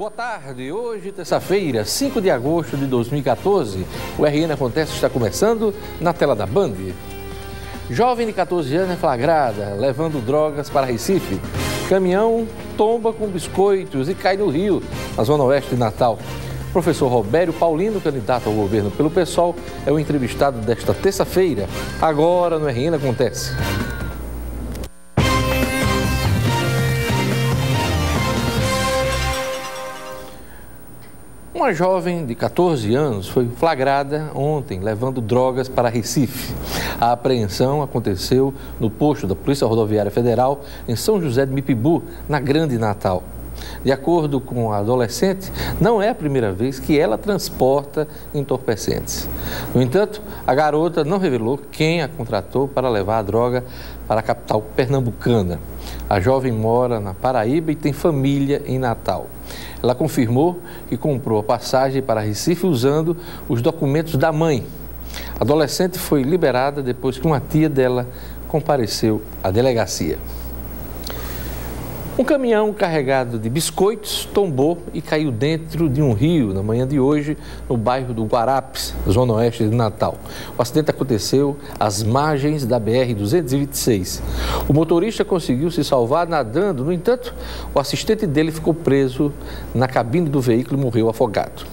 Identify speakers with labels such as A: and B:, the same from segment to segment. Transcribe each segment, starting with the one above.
A: Boa tarde, hoje, terça-feira, 5 de agosto de 2014, o RN Acontece está começando na tela da Band. Jovem de 14 anos é flagrada, levando drogas para Recife. Caminhão tomba com biscoitos e cai no rio, na zona oeste de Natal. Professor Robério Paulino, candidato ao governo pelo PSOL, é o entrevistado desta terça-feira, agora no RN Acontece. Uma jovem de 14 anos foi flagrada ontem levando drogas para Recife. A apreensão aconteceu no posto da Polícia Rodoviária Federal em São José de Mipibu, na Grande Natal. De acordo com a adolescente, não é a primeira vez que ela transporta entorpecentes. No entanto, a garota não revelou quem a contratou para levar a droga para a capital pernambucana. A jovem mora na Paraíba e tem família em Natal. Ela confirmou que comprou a passagem para Recife usando os documentos da mãe. A adolescente foi liberada depois que uma tia dela compareceu à delegacia. Um caminhão carregado de biscoitos tombou e caiu dentro de um rio na manhã de hoje, no bairro do Guarapes, zona oeste de Natal. O acidente aconteceu às margens da BR-226. O motorista conseguiu se salvar nadando, no entanto, o assistente dele ficou preso na cabine do veículo e morreu afogado.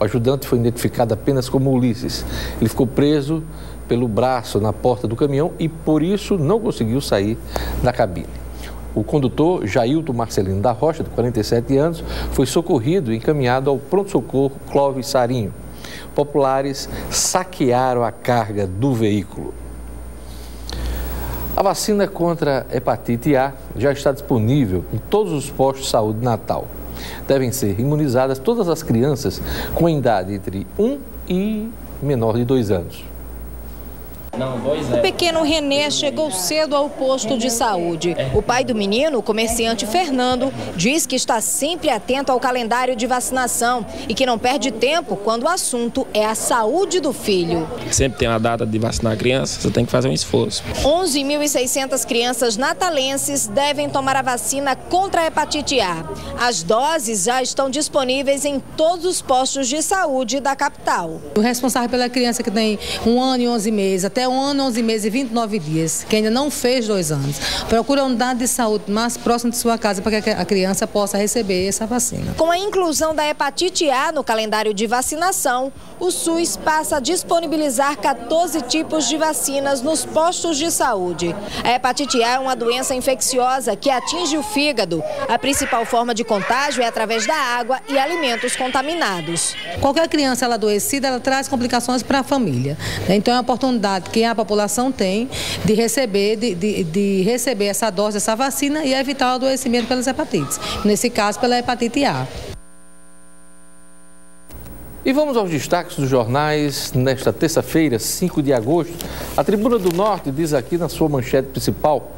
A: O ajudante foi identificado apenas como Ulisses. Ele ficou preso pelo braço na porta do caminhão e, por isso, não conseguiu sair da cabine. O condutor, Jailton Marcelino da Rocha, de 47 anos, foi socorrido e encaminhado ao pronto-socorro Clóvis Sarinho. Populares saquearam a carga do veículo. A vacina contra a hepatite A já está disponível em todos os postos de saúde de Natal. Devem ser imunizadas todas as crianças com idade entre 1 e menor de 2 anos.
B: O pequeno René chegou cedo ao posto de saúde. O pai do menino, o comerciante Fernando, diz que está sempre atento ao calendário de vacinação e que não perde tempo quando o assunto é a saúde do filho.
C: Sempre tem uma data de vacinar a criança, você tem que fazer um esforço.
B: 11.600 crianças natalenses devem tomar a vacina contra a hepatite A. As doses já estão disponíveis em todos os postos de saúde da capital.
D: O responsável pela criança que tem 1 ano e 11 meses, até 1 ano, 11 meses e 29 dias, que ainda não fez 2 anos, procura a unidade de saúde mais próxima de sua casa para que a criança possa receber essa vacina.
B: Com a inclusão da hepatite A no calendário de vacinação, o SUS passa a disponibilizar 14 tipos de vacinas nos postos de saúde. A hepatite A é uma doença infecciosa que atinge o fígado. A principal forma de contágio é através da água e alimentos contaminados.
D: Qualquer criança ela adoecida, ela traz complicações para a família. Então é uma oportunidade que a população tem de receber essa dose, essa vacina e evitar o adoecimento pelas hepatites. Nesse caso, pela hepatite A.
A: E vamos aos destaques dos jornais nesta terça-feira, 5 de agosto. A Tribuna do Norte diz aqui na sua manchete principal: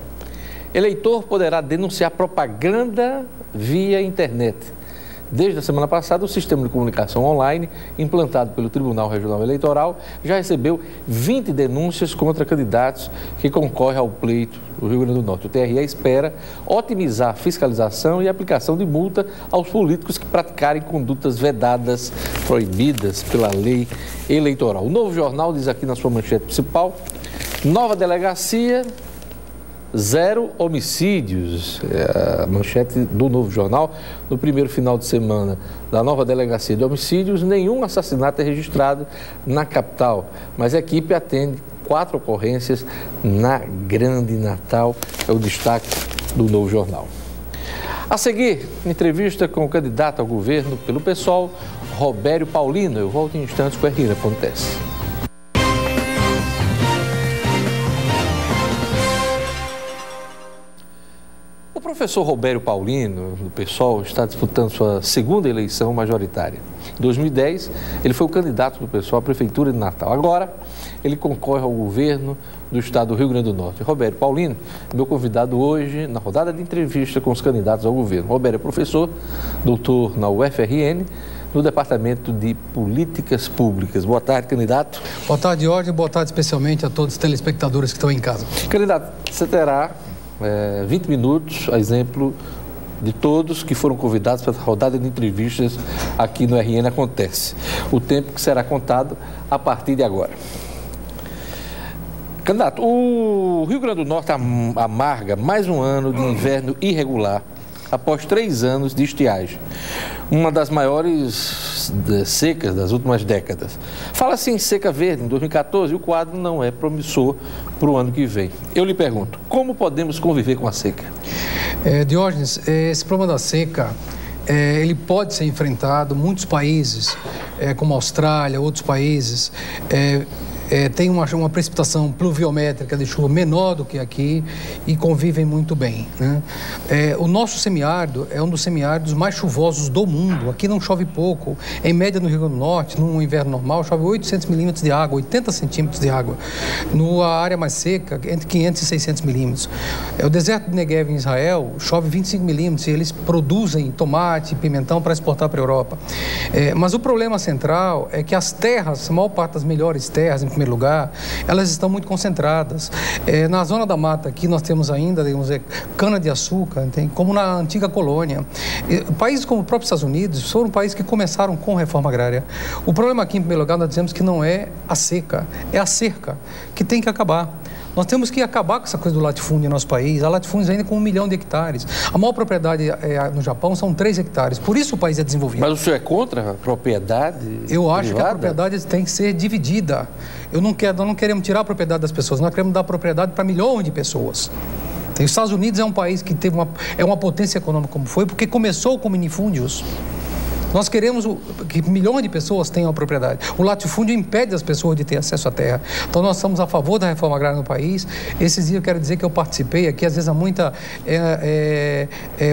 A: eleitor poderá denunciar propaganda via internet. Desde a semana passada, o sistema de comunicação online, implantado pelo Tribunal Regional Eleitoral, já recebeu 20 denúncias contra candidatos que concorrem ao pleito do Rio Grande do Norte. O TRE espera otimizar a fiscalização e aplicação de multa aos políticos que praticarem condutas vedadas, proibidas pela lei eleitoral. O Novo Jornal diz aqui na sua manchete principal: nova delegacia, 0 homicídios. É a manchete do Novo Jornal. No primeiro final de semana da nova delegacia de homicídios, nenhum assassinato é registrado na capital, mas a equipe atende 4 ocorrências na Grande Natal. É o destaque do Novo Jornal. A seguir, entrevista com o candidato ao governo pelo PSOL, Robério Paulino. Eu volto em instantes com o RN Acontece. O professor Robério Paulino, do PSOL, está disputando sua segunda eleição majoritária. Em 2010, ele foi o candidato do PSOL à Prefeitura de Natal. Agora, ele concorre ao governo do estado do Rio Grande do Norte. Robério Paulino é meu convidado hoje na rodada de entrevista com os candidatos ao governo. Robério é professor, doutor na UFRN, no Departamento de Políticas Públicas. Boa tarde, candidato.
E: Boa tarde, Jorge. Boa tarde especialmente a todos os telespectadores que estão em casa.
A: Candidato, você terá 20 minutos, a exemplo de todos que foram convidados para essa rodada de entrevistas aqui no RN Acontece. O tempo que será contado a partir de agora. Candidato, o Rio Grande do Norte amarga mais um ano de inverno irregular após 3 anos de estiagem. Uma das maiores secas das últimas décadas. Fala-se em seca verde em 2014 e o quadro não é promissor para o ano que vem. Eu lhe pergunto, como podemos conviver com a seca?
E: Diógenes, esse problema da seca, ele pode ser enfrentado. Muitos países, como a Austrália, outros países, tem uma precipitação pluviométrica de chuva menor do que aqui e convivem muito bem, né? O nosso semiárido é um dos semiáridos mais chuvosos do mundo. Aqui não chove pouco. Em média, no Rio Grande do Norte, num inverno normal, chove 800 milímetros de água, 80 centímetros de água. Na área mais seca, entre 500 e 600 milímetros. O deserto de Negev, em Israel, chove 25 milímetros e eles produzem tomate e pimentão para exportar para a Europa. Mas o problema central é que as terras, a maior parte das melhores terras, em primeiro lugar, elas estão muito concentradas. Na zona da mata aqui nós temos ainda, cana-de-açúcar, como na antiga colônia. Países como o próprio Estados Unidos foram países que começaram com reforma agrária. O problema aqui, em primeiro lugar, nós dizemos que não é a seca, é a cerca, que tem que acabar. Nós temos que acabar com essa coisa do latifúndio em nosso país. Há latifúndios ainda com 1 milhão de hectares. A maior propriedade no Japão são 3 hectares. Por isso o país é desenvolvido.
A: Mas o senhor é contra a propriedade
E: Eu acho
A: privada?
E: que a propriedade tem que ser dividida. Nós não queremos tirar a propriedade das pessoas, nós queremos dar propriedade para milhões de pessoas. Os Estados Unidos é um país que é uma potência econômica como foi, porque começou com minifúndios. Nós queremos que milhões de pessoas tenham a propriedade. O latifúndio impede as pessoas de ter acesso à terra. Então, nós estamos a favor da reforma agrária no país. Esses dias eu quero dizer que eu participei aqui, às vezes há muita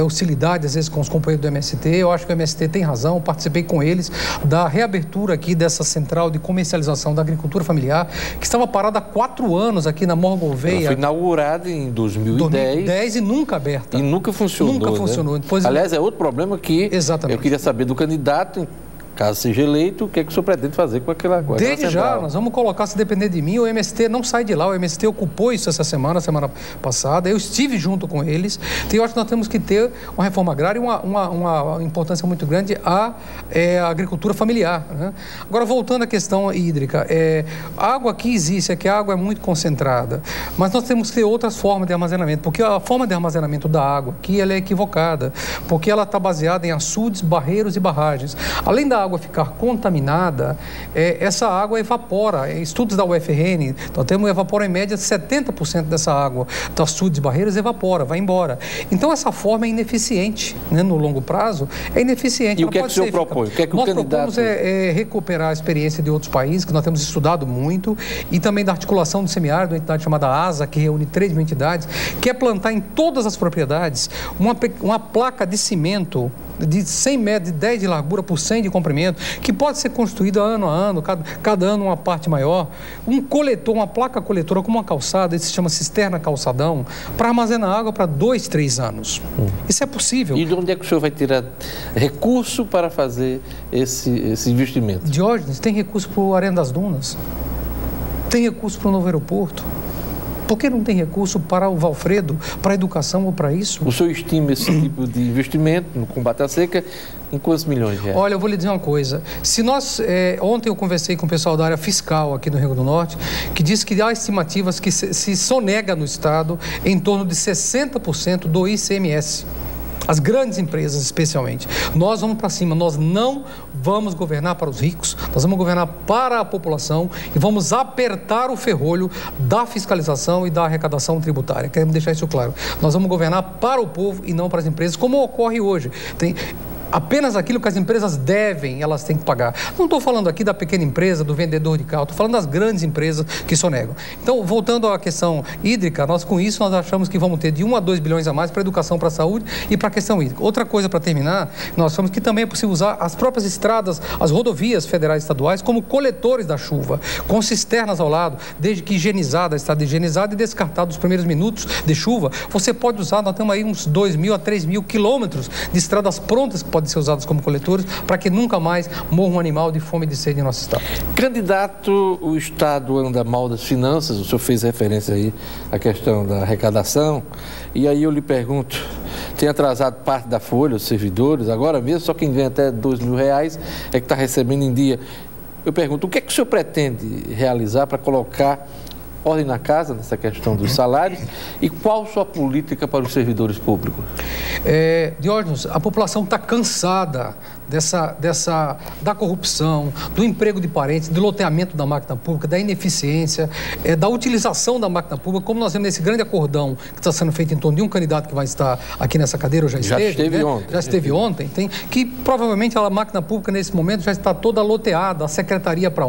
E: hostilidade, às vezes, com os companheiros do MST. Eu acho que o MST tem razão, participei com eles da reabertura aqui dessa central de comercialização da agricultura familiar, que estava parada há 4 anos aqui na Morro Gouveia.
A: Ela foi inaugurada em 2010
E: e nunca aberta.
A: E nunca funcionou.
E: Nunca funcionou.
A: Né?
E: Depois,
A: aliás, é outro problema que
E: exatamente.
A: Eu queria saber do candidato, caso seja eleito, o que é que o senhor pretende fazer com aquela
E: Desde já, nós vamos colocar, se depender de mim, o MST não sai de lá. O MST ocupou isso essa semana passada. Eu estive junto com eles. Então, eu acho que nós temos que ter uma reforma agrária e uma importância muito grande à agricultura familiar, né? Agora, voltando à questão hídrica, a água aqui existe, é que a água é muito concentrada, mas nós temos que ter outras formas de armazenamento, porque a forma de armazenamento da água aqui ela é equivocada, porque ela está baseada em açudes, barreiros e barragens. Além da água ficar contaminada, essa água evapora. Estudos da UFRN, nós evapora em média 70% dessa água das açudes e barreiras evapora, vai embora. Então essa forma é ineficiente, né? No longo prazo é ineficiente.
A: E o que é que o senhor propõe? O que é que o candidato...
E: Nós propomos recuperar a experiência de outros países, que nós temos estudado muito, e também da articulação do semiárido, uma entidade chamada ASA, que reúne 3 mil entidades, que é plantar em todas as propriedades uma placa de cimento de 100 metros, de 10 de largura por 100 de comprimento, que pode ser construída ano a ano, cada ano uma parte maior. Um coletor, uma placa coletora como uma calçada, isso se chama cisterna calçadão, para armazenar água para 2, 3 anos. Isso é possível.
A: E de onde é que o senhor vai tirar recurso para fazer esse investimento?
E: Diógenes, tem recurso para o Arena das Dunas, tem recurso para o novo aeroporto. Por que não tem recurso para o Valfredo, para a educação ou para isso?
A: O senhor estima esse tipo de investimento no combate à seca em quantos milhões de reais?
E: Olha, eu vou lhe dizer uma coisa. Se nós, ontem eu conversei com o pessoal da área fiscal aqui no Rio Grande do Norte, que diz que há estimativas que se sonega no Estado em torno de 60% do ICMS. As grandes empresas, especialmente. Nós vamos para cima, nós não vamos governar para os ricos, nós vamos governar para a população e vamos apertar o ferrolho da fiscalização e da arrecadação tributária. Queremos deixar isso claro. Nós vamos governar para o povo e não para as empresas, como ocorre hoje. Apenas aquilo que as empresas devem, elas têm que pagar. Não estou falando aqui da pequena empresa, do vendedor de carro, estou falando das grandes empresas que sonegam. Então, voltando à questão hídrica, com isso nós achamos que vamos ter de 1 a 2 bilhões a mais para a educação, para a saúde e para a questão hídrica. Outra coisa para terminar, nós achamos que também é possível usar as próprias estradas, as rodovias federais e estaduais como coletores da chuva, com cisternas ao lado, desde que higienizada, a estrada higienizada e descartada os primeiros minutos de chuva, você pode usar, nós temos aí uns 2.000 a 3.000 quilômetros de estradas prontas que podem ser usadas como coletores, para que nunca mais morra um animal de fome e de sede em nosso estado.
A: Candidato, o Estado anda mal das finanças, o senhor fez referência aí à questão da arrecadação, e aí eu lhe pergunto, tem atrasado parte da folha, os servidores, agora mesmo, só quem ganha até R$2.000 é que está recebendo em dia. Eu pergunto, o que é que o senhor pretende realizar para colocar ordem na casa nessa questão dos salários e qual sua política para os servidores públicos?
E: Diógenes, a população está cansada da corrupção, do emprego de parentes, do loteamento da máquina pública, da ineficiência, da utilização da máquina pública, como nós vemos nesse grande acordão que está sendo feito em torno de um candidato que vai estar aqui nessa cadeira, ou já esteve ontem. Já esteve ontem, que provavelmente a máquina pública nesse momento já está toda loteada, a secretaria para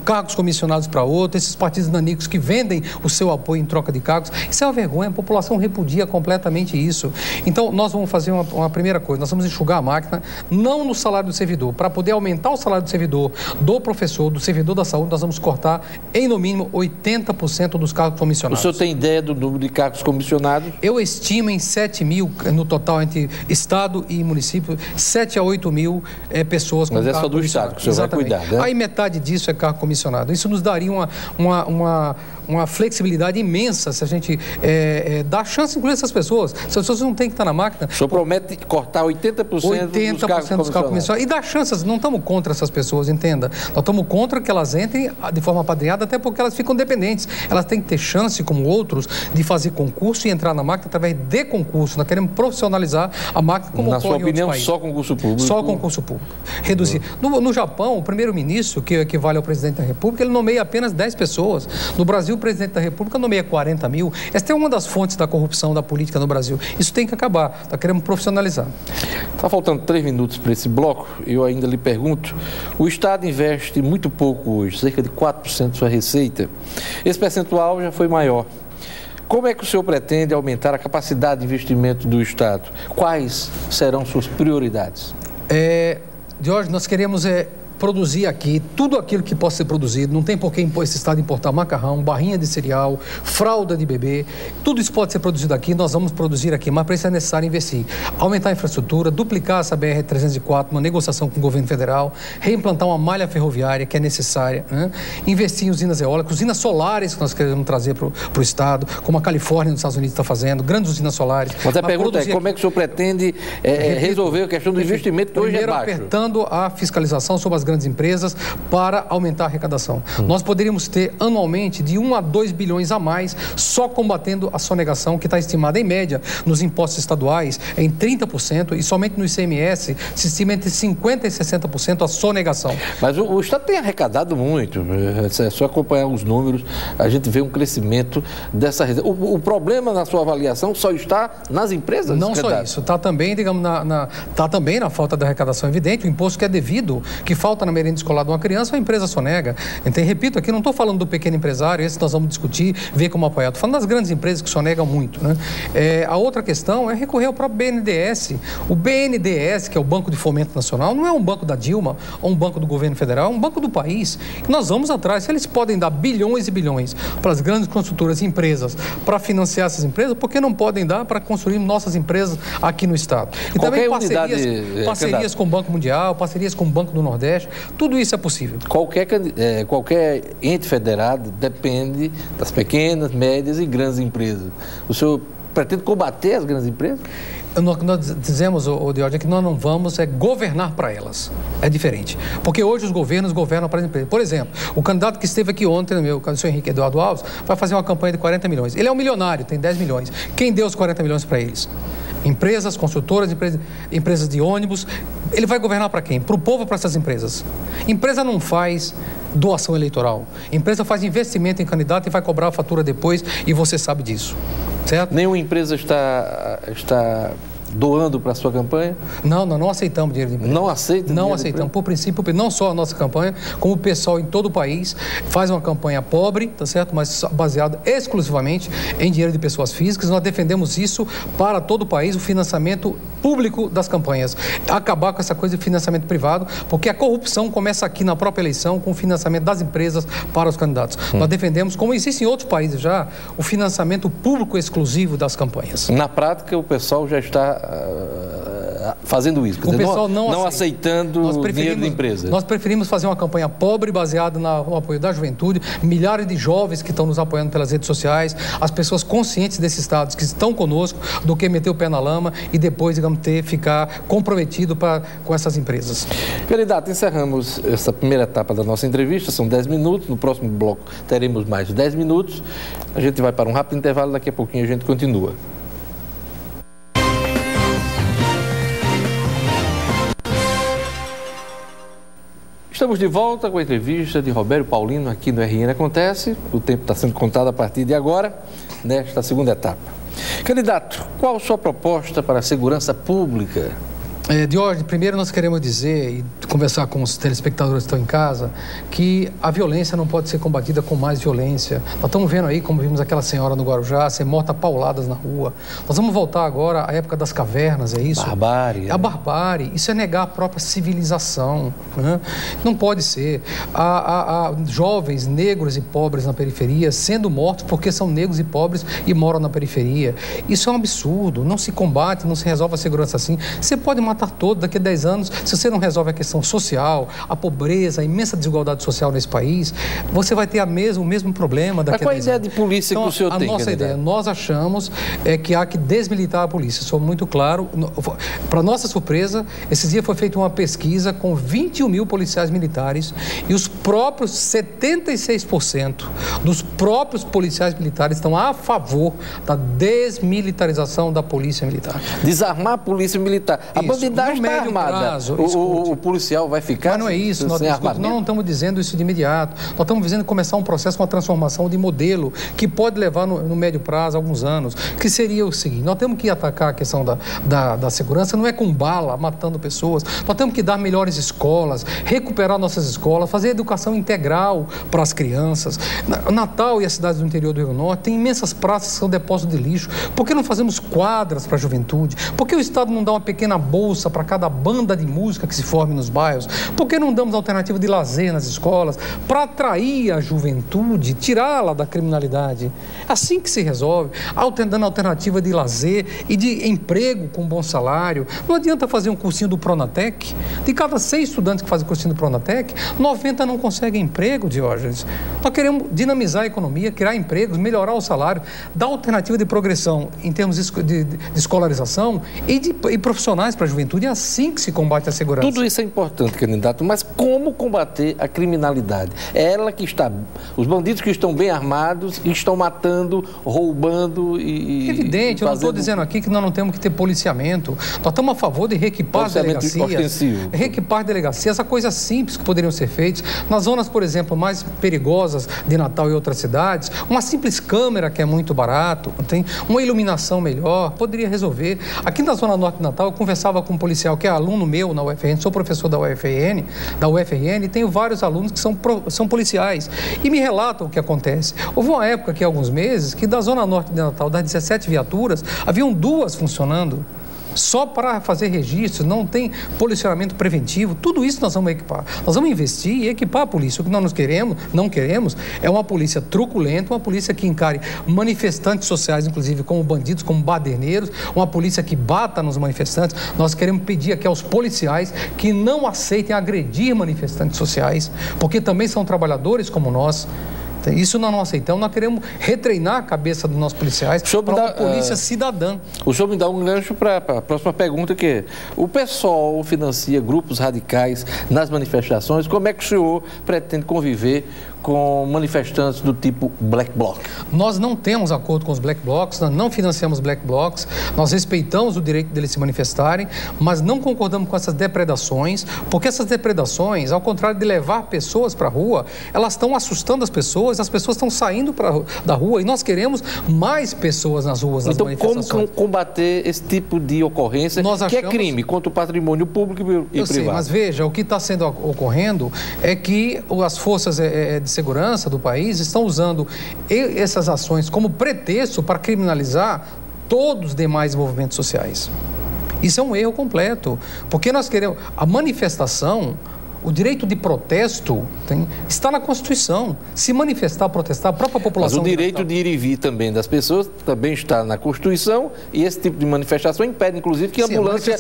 E: cargos comissionados para outro, esses partidos nanicos que vendem o seu apoio em troca de cargos. Isso é uma vergonha, a população repudia completamente isso. Então, nós vamos fazer uma primeira coisa, nós vamos enxugar a máquina, não no salário do servidor. Para poder aumentar o salário do servidor, do professor, do servidor da saúde, nós vamos cortar, em no mínimo, 80% dos cargos comissionados.
A: O senhor tem ideia do número de cargos comissionados?
E: Eu estimo em 7 mil, no total, entre Estado e município, 7 a 8 mil pessoas com cargo comissionado. Mas é só do Estado que o senhor Exatamente.
A: vai cuidar, né?
E: Aí metade disso é cargo comissionado. Isso nos daria uma flexibilidade imensa se a gente dá chance, inclusive, essas pessoas. Se as pessoas não têm que estar na máquina...
A: O senhor promete cortar 80% dos cargos comissionados.
E: E dar chances, não estamos contra essas pessoas, entenda. Nós estamos contra que elas entrem de forma apadrinhada, até porque elas ficam dependentes. Elas têm que ter chance, como outros, de fazer concurso e entrar na máquina através de concurso. Nós queremos profissionalizar a máquina como ocorre em outros países. Na sua opinião,
A: só concurso público?
E: Só concurso público. Reduzir. No Japão, o primeiro-ministro, que equivale ao presidente da República, ele nomeia apenas 10 pessoas. No Brasil, o presidente da República nomeia 40 mil. Esta é uma das fontes da corrupção da política no Brasil. Isso tem que acabar. Nós queremos profissionalizar.
A: Está faltando 3 minutos para esse bloco. Eu ainda lhe pergunto, o Estado investe muito pouco hoje, cerca de 4% de sua receita. Esse percentual já foi maior. Como é que o senhor pretende aumentar a capacidade de investimento do Estado? Quais serão suas prioridades?
E: Jorge, nós queremos produzir aqui tudo aquilo que possa ser produzido. Não tem por que esse Estado importar macarrão, barrinha de cereal, fralda de bebê. Tudo isso pode ser produzido aqui, nós vamos produzir aqui, mas para isso é necessário investir. Aumentar a infraestrutura, duplicar essa BR-304, uma negociação com o governo federal, reimplantar uma malha ferroviária que é necessária, né? Investir em usinas eólicas, usinas solares que nós queremos trazer para o Estado, como a Califórnia nos Estados Unidos está fazendo, grandes usinas solares.
A: Mas a pergunta é, como é que o senhor pretende resolver a questão do investimento que hoje é baixo?
E: Primeiro, apertando a fiscalização sobre as grandes empresas para aumentar a arrecadação. Nós poderíamos ter anualmente de 1 a 2 bilhões a mais só combatendo a sonegação, que está estimada em média nos impostos estaduais em 30% e somente no ICMS se estima entre 50% e 60% a sonegação.
A: Mas o Estado tem arrecadado muito, é só acompanhar os números, a gente vê um crescimento dessa reserva. O problema na sua avaliação só está nas empresas?
E: Não só isso, está também, digamos, também na falta da arrecadação evidente, o imposto que é devido, que falta na merenda escolar de uma criança, a empresa sonega. Então, repito aqui, não estou falando do pequeno empresário, esse nós vamos discutir, ver como apoiar. Estou falando das grandes empresas que sonegam muito, né? A outra questão é recorrer ao próprio BNDES. O BNDES, que é o Banco de Fomento Nacional, não é um banco da Dilma ou um banco do governo federal, é um banco do país. Nós vamos atrás. Se eles podem dar bilhões e bilhões para as grandes construtoras e empresas para financiar essas empresas, por que não podem dar para construir nossas empresas aqui no Estado? E também parcerias com o Banco Mundial, parcerias com o Banco do Nordeste, tudo isso é possível.
A: Qualquer ente federado depende das pequenas, médias e grandes empresas. O senhor pretende combater as grandes empresas?
E: Nós dizemos, Diógenes, que nós não vamos governar para elas. É diferente. Porque hoje os governos governam para as empresas. Por exemplo, o candidato que esteve aqui ontem, o senhor Henrique Eduardo Alves, vai fazer uma campanha de 40 milhões. Ele é um milionário, tem 10 milhões. Quem deu os 40 milhões para eles? Empresas, construtoras, empresas de ônibus. Ele vai governar para quem? Para o povo ou para essas empresas? Empresa não faz doação eleitoral. Empresa faz investimento em candidato e vai cobrar a fatura depois, e você sabe disso. Certo?
A: Nenhuma empresa está doando para a sua campanha?
E: Não aceitamos dinheiro de empresa.
A: Não aceita?
E: Não aceitamos. Por princípio, não só a nossa campanha, como o pessoal em todo o país faz uma campanha pobre, tá certo? Mas baseada exclusivamente em dinheiro de pessoas físicas. Nós defendemos isso para todo o país, o financiamento público das campanhas. Acabar com essa coisa de financiamento privado, porque a corrupção começa aqui na própria eleição com o financiamento das empresas para os candidatos. Nós defendemos, como existe em outros países já, o financiamento público exclusivo das campanhas.
A: Na prática, o pessoal já está fazendo isso?
E: O pessoal não
A: aceitando dinheiro de empresa.
E: Nós preferimos fazer uma campanha pobre, baseada no apoio da juventude, milhares de jovens que estão nos apoiando pelas redes sociais, as pessoas conscientes desses estados que estão conosco, do que meter o pé na lama e depois, digamos, ficar comprometido com essas empresas.
A: Candidato, encerramos essa primeira etapa da nossa entrevista, são 10 minutos, no próximo bloco teremos mais 10 minutos, a gente vai para um rápido intervalo, daqui a pouquinho a gente continua. Estamos de volta com a entrevista de Robério Paulino aqui no RN Acontece. O tempo está sendo contado a partir de agora, nesta segunda etapa. Candidato, qual a sua proposta para a segurança pública?
E: Diógenes, primeiro nós queremos dizer e conversar com os telespectadores que estão em casa que a violência não pode ser combatida com mais violência. Nós estamos vendo aí, como vimos aquela senhora no Guarujá, ser morta a pauladas na rua. Nós vamos voltar agora à época das cavernas, é isso?
A: Barbárie.
E: A barbárie. Isso é negar a própria civilização, né? Não pode ser. Há jovens negros e pobres na periferia sendo mortos porque são negros e pobres e moram na periferia. Isso é um absurdo. Não se combate, não se resolve a segurança assim. Você pode matar todo daqui a 10 anos, se você não resolve a questão social, a pobreza, a imensa desigualdade social nesse país, você vai ter o mesmo problema daqui a 10 anos. Mas
A: qual a ideia de polícia que o senhor tem?
E: A nossa ideia, nós achamos que há que desmilitar a polícia. Sou muito claro. Para nossa surpresa, esses dias foi feita uma pesquisa com 21 mil policiais militares e os próprios 76% dos próprios policiais militares estão a favor da desmilitarização da polícia militar.
A: Desarmar a polícia militar. A bandidagem está armada.
E: Prazo,
A: o policial vai ficar.
E: Mas não é isso. Nós não estamos dizendo isso de imediato. Nós estamos dizendo começar um processo, uma transformação de modelo que pode levar no médio prazo alguns anos. Que seria o seguinte: nós temos que atacar a questão da segurança, não é com bala, matando pessoas. Nós temos que dar melhores escolas, recuperar nossas escolas, fazer educação integral para as crianças. Natal e as cidades do interior do Rio Grande tem imensas praças que são depósitos de lixo. Por que não fazemos quadras para a juventude? Por que o Estado não dá uma pequena bolsa para cada banda de música que se forme nos bairros? Por que não damos alternativa de lazer nas escolas para atrair a juventude, tirá-la da criminalidade? Assim que se resolve, dando alternativa de lazer e de emprego com bom salário. Não adianta fazer um cursinho do Pronatec. De cada 6 estudantes que fazem cursinho do Pronatec, 90 não conseguem emprego, Diógenes. Nós queremos dinamizar a economia, criar empregos, melhorar o salário, dar alternativa de progressão em termos de escolarização e profissionais para a juventude. É assim que se combate a segurança.
A: Tudo isso é importante, candidato, mas como combater a criminalidade? É ela que está... Os bandidos que estão bem armados e estão matando, roubando e...
E: Evidente, eu não estou dizendo aqui que nós não temos que ter policiamento. Nós estamos a favor de reequipar as delegacias. Reequipar delegacias, essa coisa simples que poderiam ser feitas. Nas zonas, por exemplo, mais perigosas de Natal e outras cidades, uma simples câmera que é muito barato, tem uma iluminação melhor, poderia resolver. Aqui na Zona Norte de Natal, eu conversava com um policial que é aluno meu na UFRN, sou professor da UFRN, tenho vários alunos que são policiais e me relatam o que acontece. Houve uma época aqui, há alguns meses, que da Zona Norte de Natal, das 17 viaturas, haviam 2 funcionando. Só para fazer registros, não tem policiamento preventivo, tudo isso nós vamos equipar. Nós vamos investir e equipar a polícia. O que nós não queremos é uma polícia truculenta, uma polícia que encare manifestantes sociais, inclusive como bandidos, como baderneiros, uma polícia que bata nos manifestantes. Nós queremos pedir aqui aos policiais que não aceitem agredir manifestantes sociais, porque também são trabalhadores como nós. Isso nós não aceitamos, nós queremos retreinar a cabeça dos nossos policiais para uma polícia cidadã.
A: O senhor me dá um gancho para a próxima pergunta, que é: o PSOL financia grupos radicais nas manifestações, como é que o senhor pretende conviver com manifestantes do tipo Black Bloc?
E: Nós não temos acordo com os Black Blocs, nós não financiamos Black Blocs, nós respeitamos o direito deles se manifestarem, mas não concordamos com essas depredações, porque essas depredações, ao contrário de levar pessoas para a rua, elas estão assustando as pessoas estão saindo da rua e nós queremos mais pessoas nas ruas, nas manifestações.
A: Então, como combater esse tipo de ocorrência, que é crime contra o patrimônio público e privado?
E: Sei, mas veja, o que está ocorrendo é que as forças de segurança do país estão usando essas ações como pretexto para criminalizar todos os demais movimentos sociais. Isso é um erro completo, porque nós queremos a manifestação. O direito de protesto está na Constituição. Se manifestar, protestar, a própria população...
A: Mas o direito de ir e vir também das pessoas também está na Constituição e esse tipo de manifestação impede, inclusive, que ambulâncias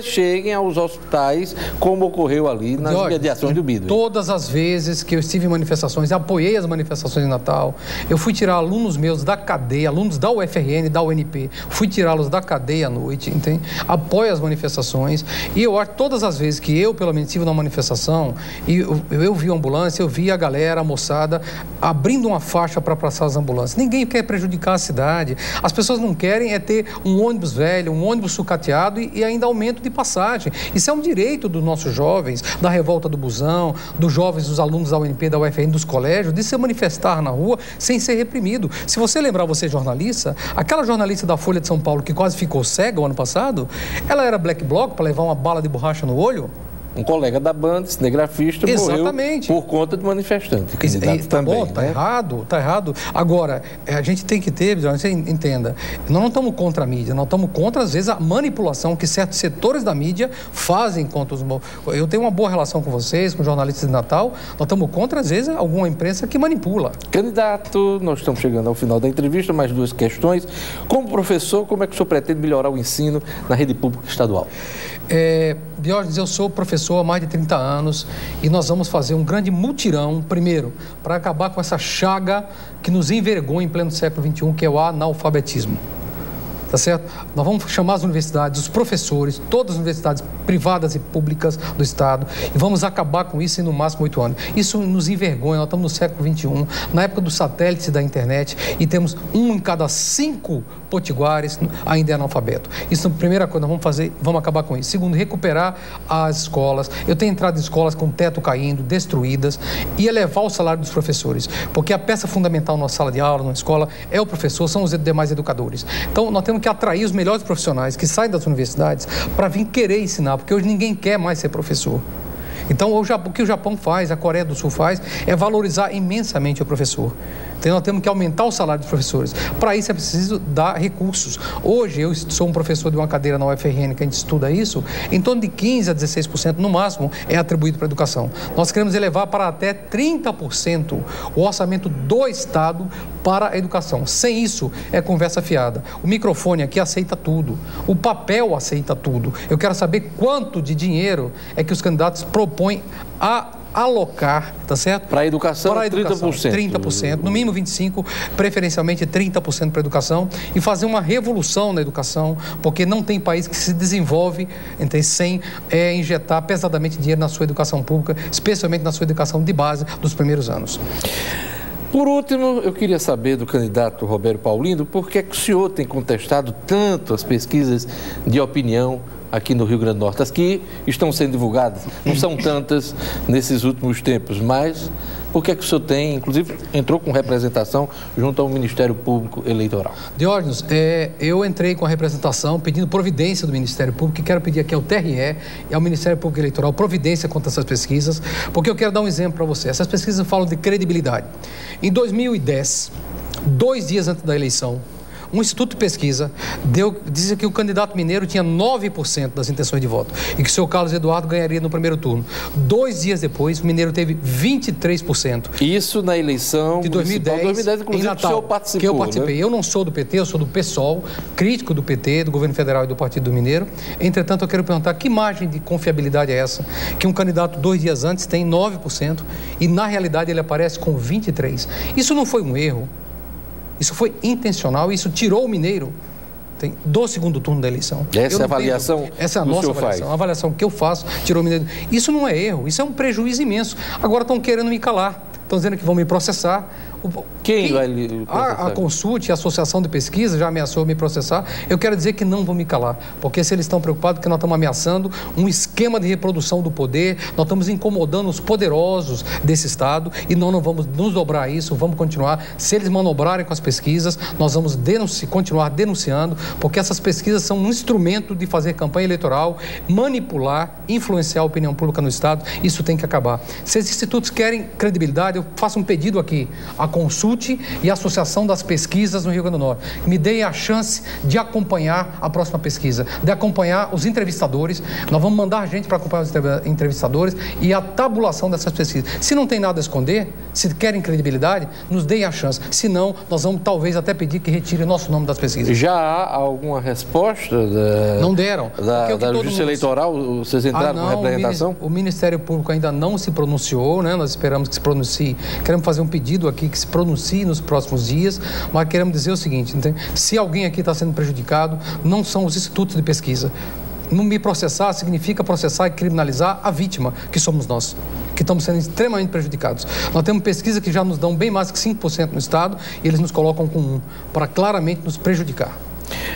A: cheguem aos hospitais, como ocorreu ali nas imediações do Midway.
E: Todas as vezes que eu estive em manifestações, apoiei as manifestações de Natal, eu fui tirar alunos meus da cadeia, alunos da UFRN, da UNP, fui tirá-los da cadeia à noite, entende? Apoio as manifestações e eu acho todas as vezes que eu, pelo menos, estive numa manifestação e eu vi a ambulância, eu vi a galera, a moçada, abrindo uma faixa para passar as ambulâncias. Ninguém quer prejudicar a cidade. As pessoas não querem ter um ônibus velho, um ônibus sucateado e ainda aumento de passagem. Isso é um direito dos nossos jovens, da revolta do busão, dos jovens, dos alunos da UNP, da UFRN, dos colégios, de se manifestar na rua sem ser reprimido. Se você lembrar, você é jornalista, aquela jornalista da Folha de São Paulo que quase ficou cega o ano passado, ela era black bloc para levar uma bala de borracha no olho?
A: Um colega da banda, cinegrafista, morreu por conta de manifestante.
E: Tá bom, tá errado. Agora, a gente tem que ter, você entenda, nós não estamos contra a mídia, nós estamos contra, às vezes, a manipulação que certos setores da mídia fazem contra os... Eu tenho uma boa relação com vocês, com jornalistas de Natal, nós estamos contra, às vezes, alguma imprensa que manipula.
A: Candidato, nós estamos chegando ao final da entrevista, mais duas questões. Como professor, como é que o senhor pretende melhorar o ensino na rede pública estadual?
E: Diógenes, eu sou professor há mais de 30 anos e nós vamos fazer um grande mutirão, primeiro, para acabar com essa chaga que nos envergonha em pleno século XXI, que é o analfabetismo. Tá certo? Nós vamos chamar as universidades, os professores, todas as universidades privadas e públicas do Estado e vamos acabar com isso em no máximo 8 anos. Isso nos envergonha, nós estamos no século XXI, na época dos satélites e da internet e temos 1 em cada 5 potiguares ainda é analfabeto. Isso é a primeira coisa, nós vamos fazer, vamos acabar com isso. Segundo, recuperar as escolas. Eu tenho entrado em escolas com teto caindo, destruídas e elevar o salário dos professores, porque a peça fundamental na sala de aula, na escola, é o professor, são os demais educadores. Então, nós temos que atrair os melhores profissionais que saem das universidades para vir querer ensinar, porque hoje ninguém quer mais ser professor. Então, o que o Japão faz, a Coreia do Sul faz, é valorizar imensamente o professor. Então, nós temos que aumentar o salário dos professores. Para isso, é preciso dar recursos. Hoje, eu sou um professor de uma cadeira na UFRN que a gente estuda isso, em torno de 15% a 16% no máximo é atribuído para a educação. Nós queremos elevar para até 30% o orçamento do Estado para a educação. Sem isso, é conversa fiada. O microfone aqui aceita tudo. O papel aceita tudo. Eu quero saber quanto de dinheiro é que os candidatos propõem a alocar, tá certo?
A: Para a educação,
E: 30%, no mínimo 25%, preferencialmente 30% para a educação e fazer uma revolução na educação, porque não tem país que se desenvolve sem injetar pesadamente dinheiro na sua educação pública, especialmente na sua educação de base dos primeiros anos.
A: Por último, eu queria saber do candidato Roberto Paulino, por que é que o senhor tem contestado tanto as pesquisas de opinião aqui no Rio Grande do Norte? As que estão sendo divulgadas, não são tantas nesses últimos tempos, mas por que é que o senhor tem, inclusive, entrou com representação junto ao Ministério Público Eleitoral?
E: Diógenes, eu entrei com a representação pedindo providência do Ministério Público e quero pedir aqui ao TRE e ao Ministério Público Eleitoral providência contra essas pesquisas, porque eu quero dar um exemplo para você. Essas pesquisas falam de credibilidade. Em 2010, 2 dias antes da eleição, um instituto de pesquisa dizia que o candidato mineiro tinha 9% das intenções de voto e que o seu Carlos Eduardo ganharia no primeiro turno. 2 dias depois, o mineiro teve 23%.
A: Isso na eleição
E: de 2010,
A: inclusive,
E: em Natal,
A: que o senhor participou,
E: que eu participei.
A: Né?
E: Eu não sou do PT, eu sou do PSOL, crítico do PT, do governo federal e do Partido do Mineiro. Entretanto, eu quero perguntar que margem de confiabilidade é essa? Que um candidato 2 dias antes tem 9% e, na realidade, ele aparece com 23%. Isso não foi um erro. Isso foi intencional e isso tirou o mineiro do segundo turno da eleição.
A: Essa é a avaliação
E: essa é a nossa avaliação. A avaliação que eu faço tirou o mineiro. Isso não é erro, isso é um prejuízo imenso. Agora estão querendo me calar, estão dizendo que vão me processar.
A: Quem vai lhe processar?
E: A Consulte, a Associação de Pesquisa, já ameaçou me processar. Eu quero dizer que não vão me calar, porque se eles estão preocupados, que nós estamos ameaçando um esquema de reprodução do poder, nós estamos incomodando os poderosos desse Estado e nós não vamos nos dobrar a isso, vamos continuar. Se eles manobrarem com as pesquisas, nós vamos continuar denunciando, porque essas pesquisas são um instrumento de fazer campanha eleitoral, manipular, influenciar a opinião pública no Estado. Isso tem que acabar. Se esses institutos querem credibilidade, eu faço um pedido aqui à Consulte e a Associação das Pesquisas no Rio Grande do Norte. Me deem a chance de acompanhar a próxima pesquisa, de acompanhar os entrevistadores. Nós vamos mandar gente para acompanhar os entrevistadores e a tabulação dessas pesquisas. Se não tem nada a esconder, se querem credibilidade, nos deem a chance. Se não, nós vamos talvez até pedir que retire o nosso nome das pesquisas.
A: Já há alguma resposta
E: não deram.
A: Da Justiça Eleitoral? Vocês entraram com representação?
E: O Ministério Público ainda não se pronunciou, né? Nós esperamos que se pronuncie. Queremos fazer um pedido aqui que se pronuncie nos próximos dias, mas queremos dizer o seguinte, se alguém aqui está sendo prejudicado, não são os institutos de pesquisa. Não me processar significa processar e criminalizar a vítima, que somos nós, que estamos sendo extremamente prejudicados. Nós temos pesquisa que já nos dão bem mais que 5% no Estado e eles nos colocam com 1%, para claramente nos prejudicar.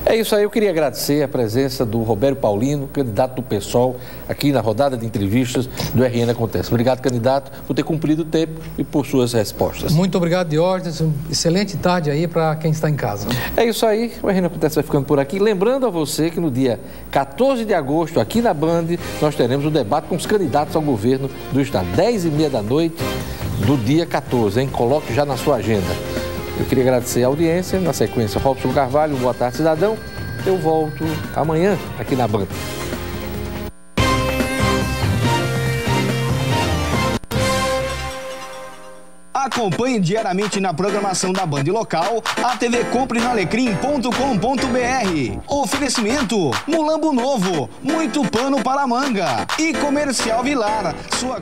A: É isso aí, eu queria agradecer a presença do Robério Paulino, candidato do PSOL, aqui na rodada de entrevistas do RN Acontece. Obrigado, candidato, por ter cumprido o tempo e por suas respostas.
E: Muito obrigado, Diógenes. Excelente tarde aí para quem está em casa.
A: É isso aí, o RN Acontece vai ficando por aqui. Lembrando a você que no dia 14 de agosto, aqui na Band, nós teremos um debate com os candidatos ao governo do Estado, 10h30 da noite do dia 14, hein? Coloque já na sua agenda. Eu queria agradecer a audiência. Na sequência, Robson Carvalho, boa tarde, cidadão. Eu volto amanhã aqui na Band.
F: Acompanhe diariamente na programação da Band Local a TV comprenalecrim.com.br. Oferecimento Mulambo Novo, muito pano para a manga. E Comercial Vilar, sua